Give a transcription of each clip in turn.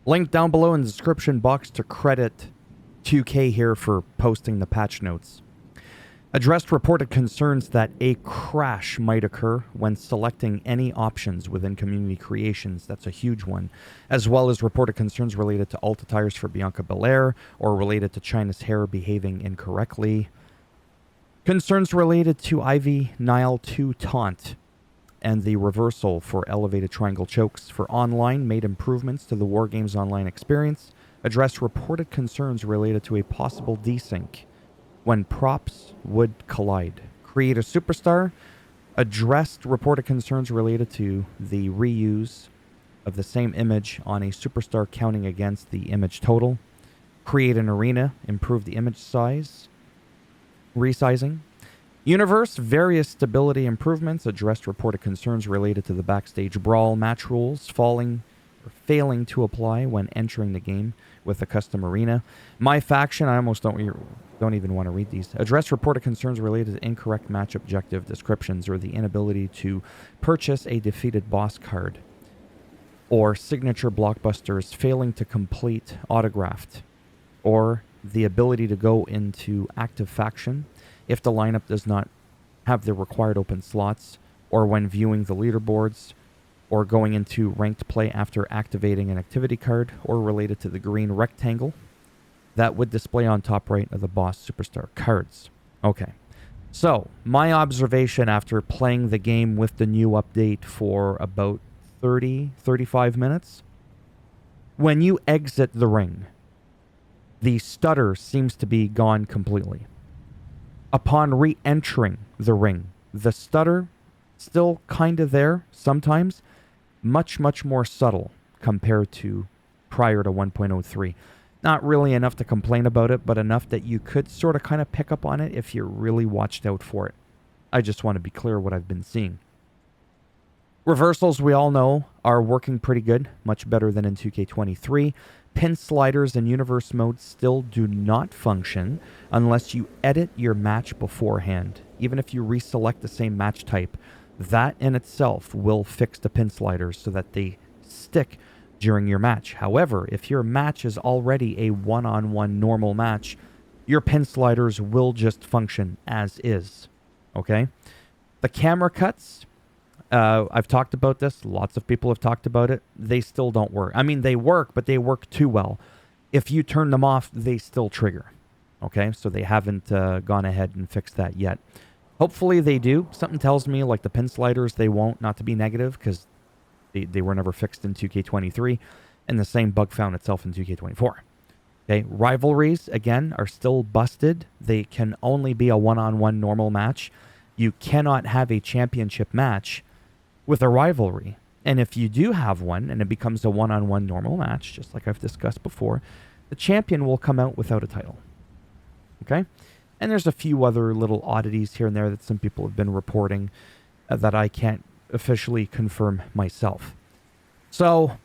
Link down below in the description box to credit 2K here for posting the patch notes. Addressed reported concerns that a crash might occur when selecting any options within community creations. That's a huge one. As well as reported concerns related to alt attires for Bianca Belair or related to China's hair behaving incorrectly. Concerns related to Ivy Nile 2 taunt and the reversal for elevated triangle chokes for online made improvements to the Wargames Online experience. Addressed reported concerns related to a possible desync when props would collide. Create a superstar. Addressed reported concerns related to the reuse of the same image on a superstar counting against the image total. Create an arena. Improve the image size. Resizing. Universe, various stability improvements. Addressed reported concerns related to the backstage brawl match rules failing to apply when entering the game with a custom arena. My faction, I almost don't even want to read these. Address reported concerns related to incorrect match objective descriptions or the inability to purchase a defeated boss card, or signature blockbusters failing to complete autographed, or the ability to go into active faction if the lineup does not have the required open slots, or when viewing the leaderboards, or going into ranked play after activating an activity card, or related to the green rectangle that would display on top right of the boss superstar cards. Okay, so my observation after playing the game with the new update for about 35 minutes, when you exit the ring, the stutter seems to be gone completely. Upon re-entering the ring, the stutter still kind of there sometimes, much more subtle compared to prior to 1.03. Not really enough to complain about it, but enough that you could sort of kind of pick up on it if you really watched out for it. I just want to be clear what I've been seeing. Reversals, we all know, are working pretty good, much better than in 2K23. Pin sliders in universe mode still do not function unless you edit your match beforehand. Even if you reselect the same match type, that in itself will fix the pin sliders so that they stick during your match. However, if your match is already a one-on-one normal match, your pin sliders will just function as is. Okay? The camera cuts, I've talked about this. Lots of people have talked about it. They still don't work. I mean, they work, but they work too well. If you turn them off, they still trigger. Okay? So they haven't gone ahead and fixed that yet. Hopefully they do. Something tells me, like the pin sliders, they won't, not to be negative, because they were never fixed in 2K23, and the same bug found itself in 2K24. Okay, rivalries, again, are still busted. They can only be a one-on-one normal match. You cannot have a championship match with a rivalry. And if you do have one, and it becomes a one-on-one normal match, just like I've discussed before, the champion will come out without a title. Okay? And there's a few other little oddities here and there that some people have been reporting that I can't officially confirm myself. So,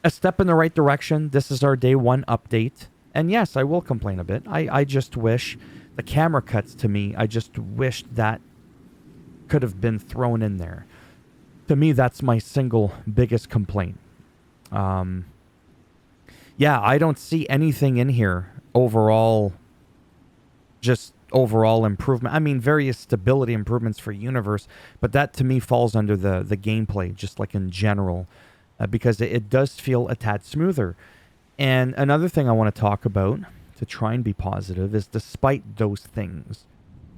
a step in the right direction. This is our day one update. And yes, I will complain a bit. I just wish the camera cuts to me. I just wish that could have been thrown in there. To me, that's my single biggest complaint. Yeah, I don't see anything in here overall, just overall improvement. I mean, various stability improvements for Universe, but that to me falls under the gameplay, just like in general, because it does feel a tad smoother. And another thing I want to talk about, to try and be positive, is despite those things,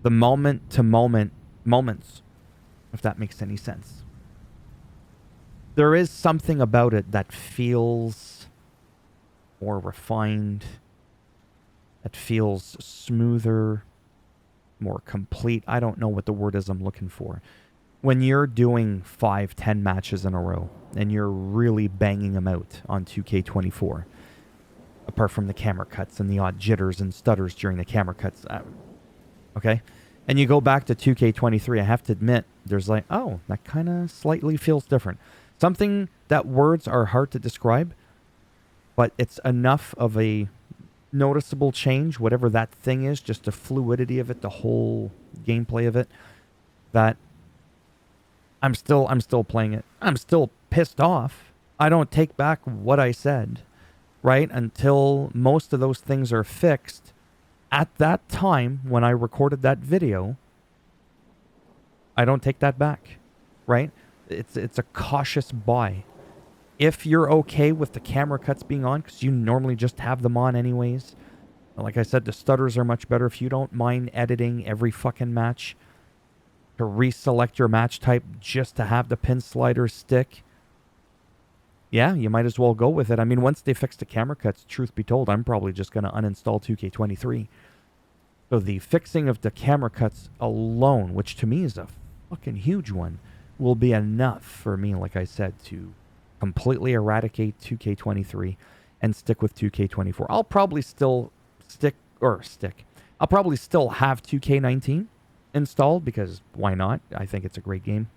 the moment-to-moment moments, if that makes any sense. There is something about it that feels more refined, that feels smoother, more complete. I don't know what the word is I'm looking for. When you're doing 5-10 matches in a row and you're really banging them out on 2K24, apart from the camera cuts and the odd jitters and stutters during the camera cuts, okay? And you go back to 2K23, I have to admit, there's like, oh, that kind of slightly feels different. Something that words are hard to describe, but it's enough of a noticeable change, whatever that thing is, just the fluidity of it, the whole gameplay of it, that I'm still playing it. I'm still pissed off. I don't take back what I said. right? Until most of those things are fixed. At that time, when I recorded that video, I don't take that back, right? It's a cautious buy. If you're okay with the camera cuts being on, because you normally just have them on anyways, like I said, the stutters are much better. If you don't mind editing every fucking match to reselect your match type just to have the pin slider stick, yeah, you might as well go with it. I mean, once they fix the camera cuts, truth be told, I'm probably just going to uninstall 2K23. So the fixing of the camera cuts alone, which to me is a fucking huge one, will be enough for me, like I said, to completely eradicate 2K23 and stick with 2K24. I'll probably still I'll probably still have 2K19 installed because why not? I think it's a great game.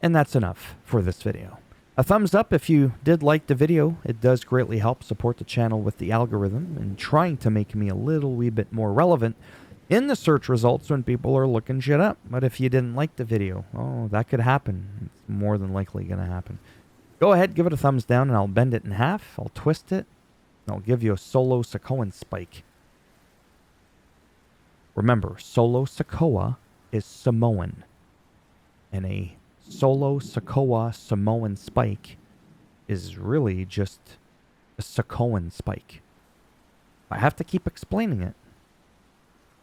And that's enough for this video. A thumbs up if you did like the video. It does greatly help support the channel with the algorithm and trying to make me a little wee bit more relevant in the search results when people are looking shit up. But if you didn't like the video, oh, that could happen. It's more than likely going to happen. Go ahead, give it a thumbs down, and I'll bend it in half. I'll twist it. And I'll give you a solo Sokoan spike. Remember, solo Sokoa is Samoan. And a solo Sokoa Samoan spike is really just a Sokoan spike. I have to keep explaining it.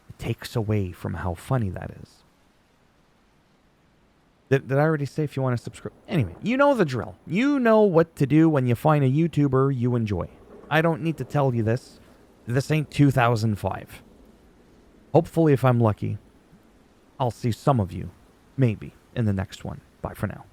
It takes away from how funny that is. Did I already say if you want to subscribe? Anyway, you know the drill. You know what to do when you find a YouTuber you enjoy. I don't need to tell you this. This ain't 2005. Hopefully, if I'm lucky, I'll see some of you, maybe, in the next one. Bye for now.